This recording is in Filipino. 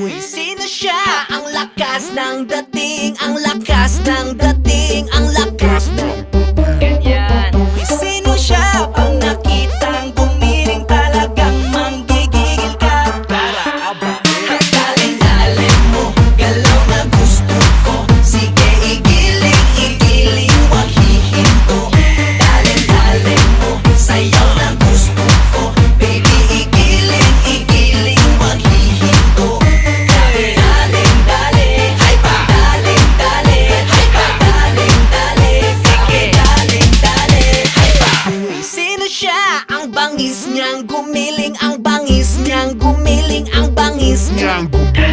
Uy, sino siya? Ang lakas ng dating, ang lakas ng dating, ang lakas ng Ganyan. Uy, sino siya? Pag nakitang gumiling talagang manggigigil ka. Daling-daling mo, galaw na gusto ko. Sige, igiling, igiling, wag hihinto. Daling-daling mo, sayaw na gusto ko. Baby, igiling, igiling, wag hihinto. Daling-daling, hay pa. Daling-daling, hay pa. Daling-daling, sige. Daling-daling, hay pa. Uy, sino siya? Ang bangis niyang gumiling, ang bangis niyang gumiling, ang bangis niyang gumiling.